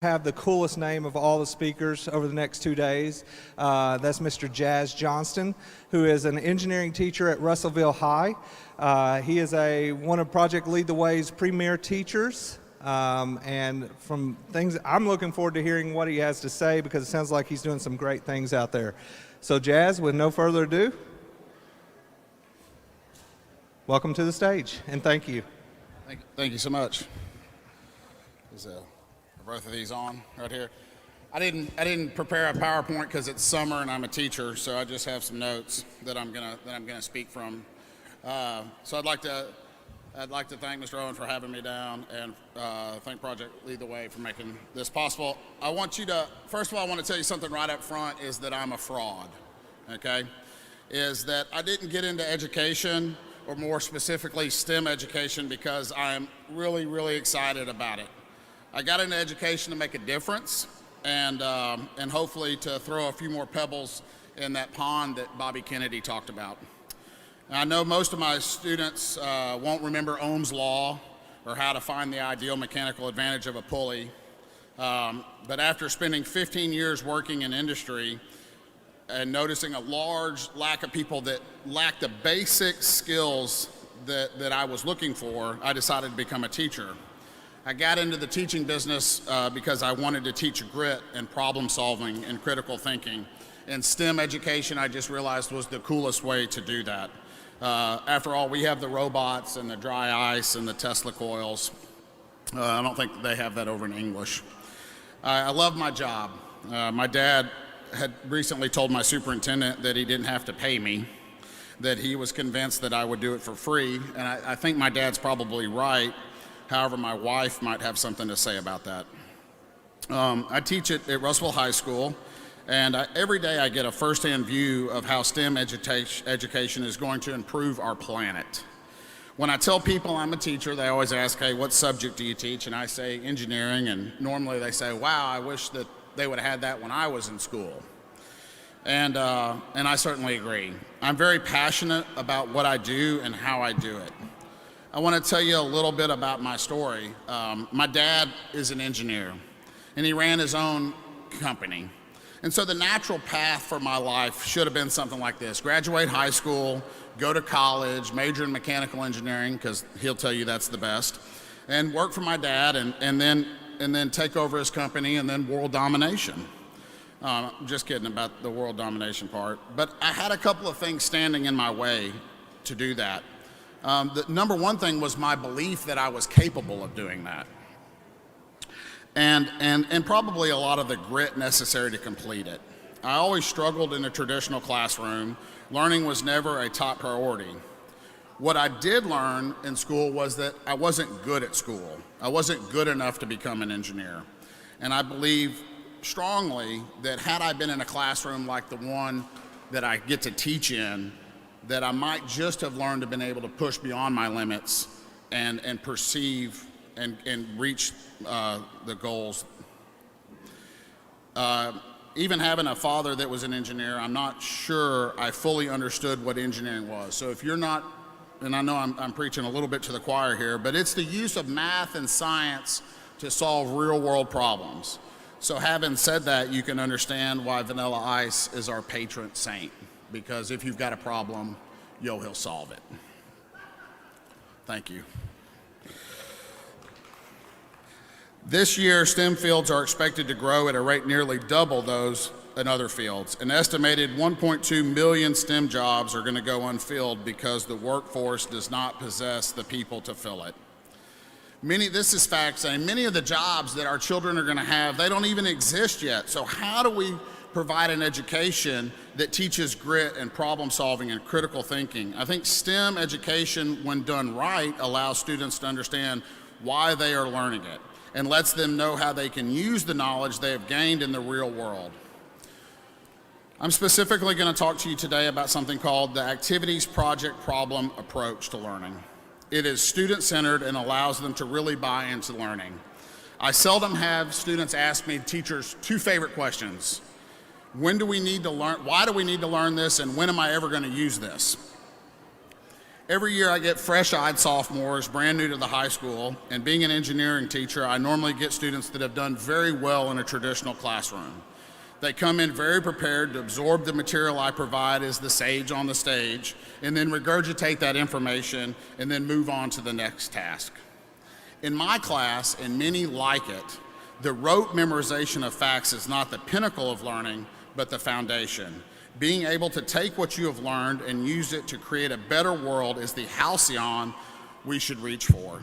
Have the coolest name of all the speakers over the next 2 days. That's Mr. Johnston, who is an engineering teacher at Russellville High. He is one of Project Lead the Way's premier teachers. And from things, I'm looking forward to hearing what he has to say because it sounds like he's doing some great things out there. So Jazz, with no further ado, welcome to the stage and thank you. Thank you so much. Are both of these on right here? I didn't prepare a PowerPoint because it's summer and I'm a teacher, so I just have some notes that I'm gonna speak from. So I'd like to thank Mr. Owen for having me down and thank Project Lead the Way for making this possible. First of all, I want to tell you something right up front is that I'm a fraud, okay? Is that I didn't get into education, or more specifically STEM education, because I'm really, really excited about it. I got into education to make a difference and hopefully to throw a few more pebbles in that pond that Bobby Kennedy talked about. And I know most of my students won't remember Ohm's law or how to find the ideal mechanical advantage of a pulley, but after spending 15 years working in industry and noticing a large lack of people that lack the basic skills that I was looking for, I decided to become a teacher. I got into the teaching business because I wanted to teach grit and problem solving and critical thinking. And STEM education, I just realized, was the coolest way to do that. After all, we have the robots and the dry ice and the Tesla coils. I don't think they have that over in English. I love my job. My dad had recently told my superintendent that he didn't have to pay me, that he was convinced that I would do it for free. And I think my dad's probably right. However, my wife might have something to say about that. I teach at Russellville High School, and every day I get a firsthand view of how STEM education is going to improve our planet. When I tell people I'm a teacher, they always ask, hey, what subject do you teach? And I say engineering, and normally they say, wow, I wish that they would have had that when I was in school. And I certainly agree. I'm very passionate about what I do and how I do it. I want to tell you a little bit about my story. My dad is an engineer, and he ran his own company. And so the natural path for my life should have been something like this. Graduate high school, go to college, major in mechanical engineering, because he'll tell you that's the best, and work for my dad, and then take over his company, and then world domination. Just kidding about the world domination part. But I had a couple of things standing in my way to do that. The number one thing was my belief that I was capable of doing that. And probably a lot of the grit necessary to complete it. I always struggled in a traditional classroom. Learning was never a top priority. What I did learn in school was that I wasn't good at school. I wasn't good enough to become an engineer. And I believe strongly that had I been in a classroom like the one that I get to teach in, that I might just have learned to been able to push beyond my limits and perceive and reach the goals. Even having a father that was an engineer, I'm not sure I fully understood what engineering was. So if you're not, and I know I'm preaching a little bit to the choir here, but it's the use of math and science to solve real world problems. So having said that, you can understand why Vanilla Ice is our patron saint. Because if you've got a problem, he'll solve it. Thank you. This year, STEM fields are expected to grow at a rate nearly double those in other fields. An estimated 1.2 million STEM jobs are going to go unfilled because the workforce does not possess the people to fill it. This is fact saying, many of the jobs that our children are going to have, they don't even exist yet. So how do we provide an education that teaches grit and problem solving and critical thinking? I think STEM education, when done right, allows students to understand why they are learning it and lets them know how they can use the knowledge they have gained in the real world. I'm specifically going to talk to you today about something called the Activities Project Problem Approach to Learning. It is student-centered and allows them to really buy into learning. I seldom have students ask me, teachers, two favorite questions. When do we need to learn? Why do we need to learn this? And when am I ever going to use this? Every year I get fresh-eyed sophomores, brand new to the high school, and being an engineering teacher, I normally get students that have done very well in a traditional classroom. They come in very prepared to absorb the material I provide as the sage on the stage, and then regurgitate that information, and then move on to the next task. In my class, and many like it, the rote memorization of facts is not the pinnacle of learning, but the foundation. Being able to take what you have learned and use it to create a better world is the halcyon we should reach for.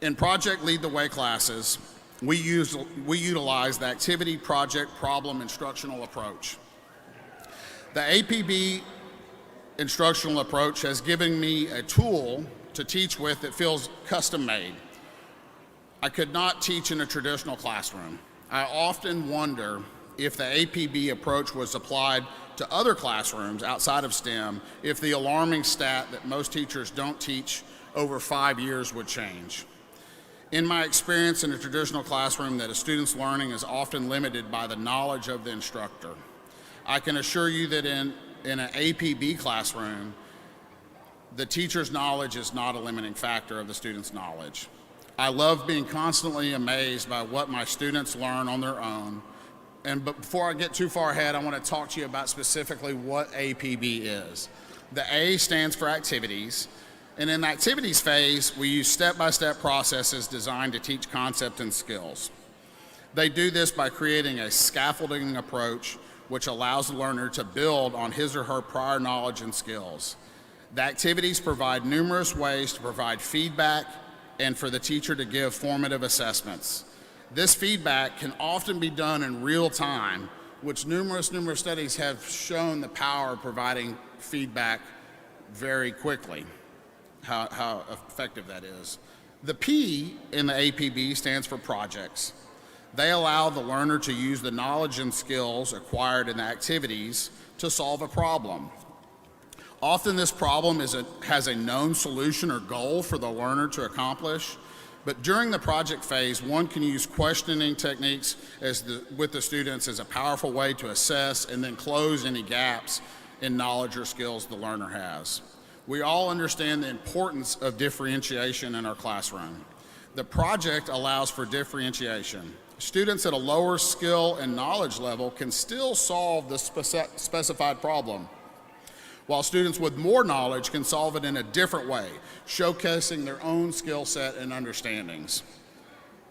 In Project Lead the Way classes, we utilize the activity, project, problem, instructional approach. The APB instructional approach has given me a tool to teach with that feels custom made. I could not teach in a traditional classroom. I often wonder if the APB approach was applied to other classrooms outside of STEM, if the alarming stat that most teachers don't teach over 5 years would change. In my experience in a traditional classroom, that a student's learning is often limited by the knowledge of the instructor. I can assure you that in an APB classroom, the teacher's knowledge is not a limiting factor of the student's knowledge. I love being constantly amazed by what my students learn on their own. But before I get too far ahead, I want to talk to you about specifically what APB is. The A stands for activities, and in the activities phase, we use step-by-step processes designed to teach concept and skills. They do this by creating a scaffolding approach which allows the learner to build on his or her prior knowledge and skills. The activities provide numerous ways to provide feedback and for the teacher to give formative assessments. This feedback can often be done in real time, which numerous studies have shown the power of providing feedback very quickly, how effective that is. The P in the APB stands for projects. They allow the learner to use the knowledge and skills acquired in the activities to solve a problem. Often this problem has a known solution or goal for the learner to accomplish. But during the project phase, one can use questioning techniques with the students as a powerful way to assess and then close any gaps in knowledge or skills the learner has. We all understand the importance of differentiation in our classroom. The project allows for differentiation. Students at a lower skill and knowledge level can still solve the specified problem, while students with more knowledge can solve it in a different way, showcasing their own skill set and understandings.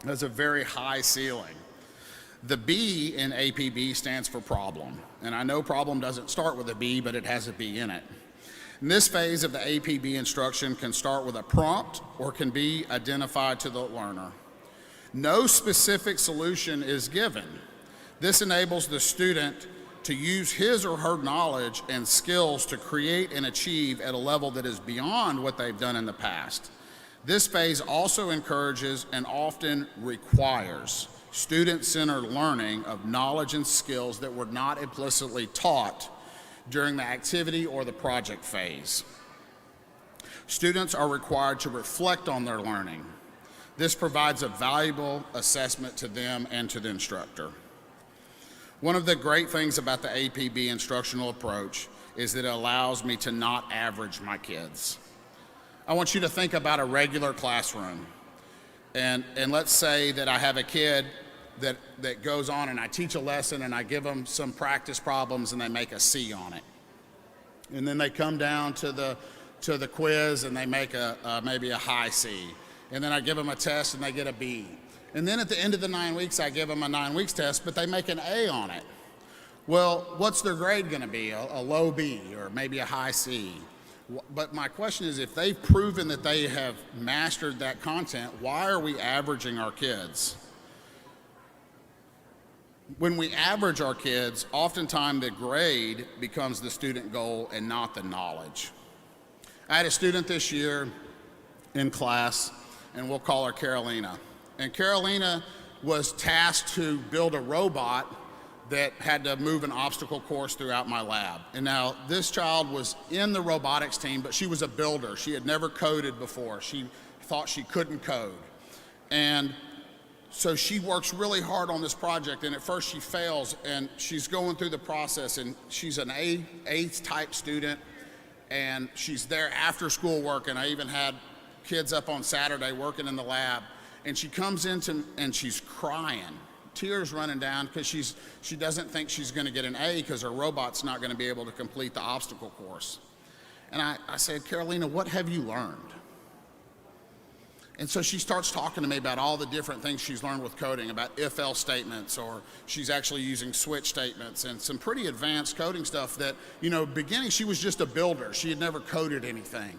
That's a very high ceiling. The B in APB stands for problem. And I know problem doesn't start with a B, but it has a B in it. And this phase of the APB instruction can start with a prompt or can be identified to the learner. No specific solution is given. This enables the student to use his or her knowledge and skills to create and achieve at a level that is beyond what they've done in the past. This phase also encourages and often requires student-centered learning of knowledge and skills that were not implicitly taught during the activity or the project phase. Students are required to reflect on their learning. This provides a valuable assessment to them and to the instructor. One of the great things about the APB instructional approach is that it allows me to not average my kids. I want you to think about a regular classroom. And let's say that I have a kid that goes on and I teach a lesson and I give them some practice problems and they make a C on it. And then they come down to the quiz and they make maybe a high C. And then I give them a test and they get a B. And then at the end of the 9 weeks, I give them a 9 weeks test, but they make an A on it. Well, what's their grade going to be? A low B or maybe a high C? But my question is, if they've proven that they have mastered that content, why are we averaging our kids? When we average our kids, oftentimes the grade becomes the student goal and not the knowledge. I had a student this year in class, and we'll call her Carolina. And Carolina was tasked to build a robot that had to move an obstacle course throughout my lab. And now this child was in the robotics team, but she was a builder. She had never coded before. She thought she couldn't code. And so she works really hard on this project, and at first she fails, and she's going through the process, and she's an A type student, and she's there after school working. I even had kids up on Saturday working in the lab, and she comes into and she's crying, tears running down, because she doesn't think she's going to get an A because her robot's not going to be able to complete the obstacle course. And I said, Carolina, what have you learned? And so she starts talking to me about all the different things she's learned with coding, about if-else statements, or she's actually using switch statements and some pretty advanced coding stuff that, beginning she was just a builder. She had never coded anything.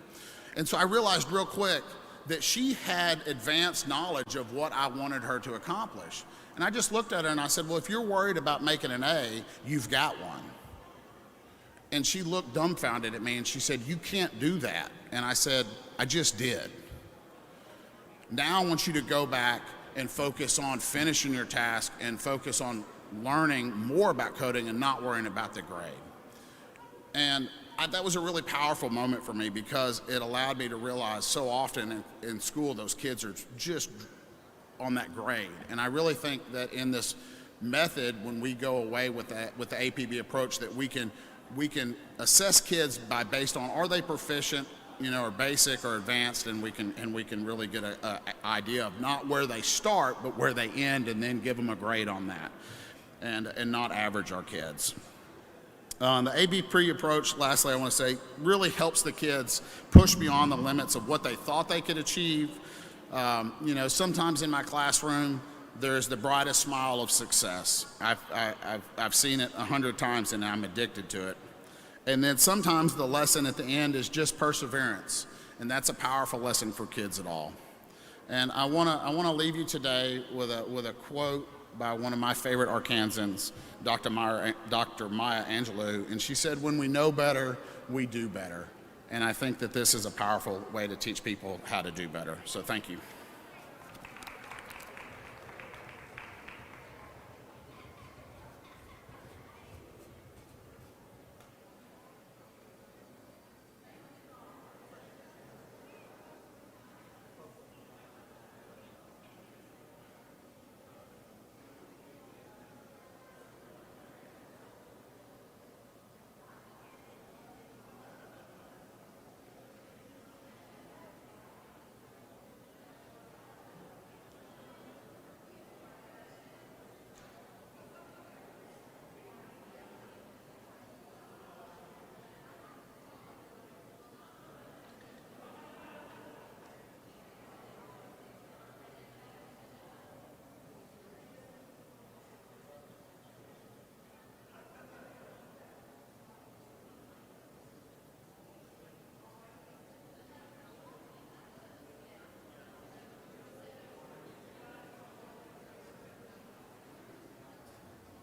And so I realized real quick that she had advanced knowledge of what I wanted her to accomplish. And I just looked at her and I said, well, if you're worried about making an A, you've got one. And she looked dumbfounded at me and she said, you can't do that. And I said, I just did. Now I want you to go back and focus on finishing your task and focus on learning more about coding and not worrying about the grade. And that was a really powerful moment for me, because it allowed me to realize so often in school those kids are just on that grade. And I really think that in this method, when we go away with the APB approach, that we can assess kids based on, are they proficient, or basic or advanced, and we can really get an idea of not where they start, but where they end, and then give them a grade on that, and not average our kids. The APB approach, lastly, I want to say, really helps the kids push beyond the limits of what they thought they could achieve. Sometimes in my classroom, there's the brightest smile of success. I've seen it 100 times, and I'm addicted to it. And then sometimes the lesson at the end is just perseverance, and that's a powerful lesson for kids at all. And I want to leave you today with a quote by one of my favorite Arkansans, Dr. Maya Angelou, and she said, "When we know better, we do better." And I think that this is a powerful way to teach people how to do better. So thank you.